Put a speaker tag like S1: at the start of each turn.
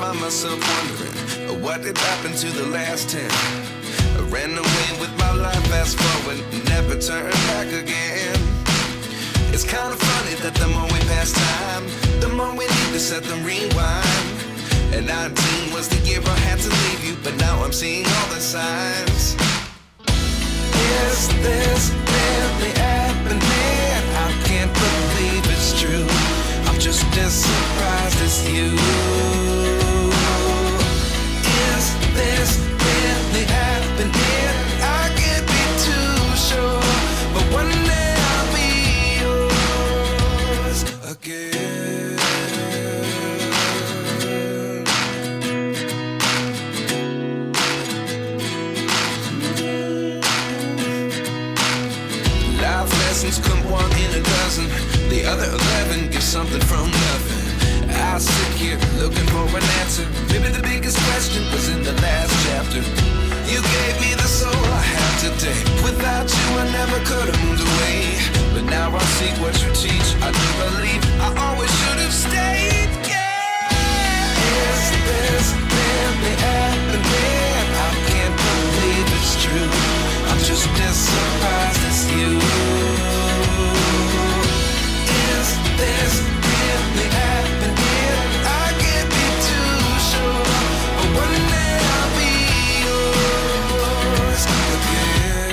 S1: find myself wondering what did happen to the last 10. I ran away with my life, fast forward, never turn back again. It's kind of funny that the more we pass time, the more we need to set them rewind. And 19 was the year I had to leave you, but now I'm seeing all the signs. Is this really happening? I can't believe it's true. I'm just as surprised as you. Is this really happening? I can't be too sure, but one day I'll be yours again. Life lessons come one in a dozen. The other 11 give something from nothing. I sit here looking for an answer. Maybe the biggest question was in the last chapter. You gave me the soul I have today. Without you I never could have moved away. But now I see what you're teaching.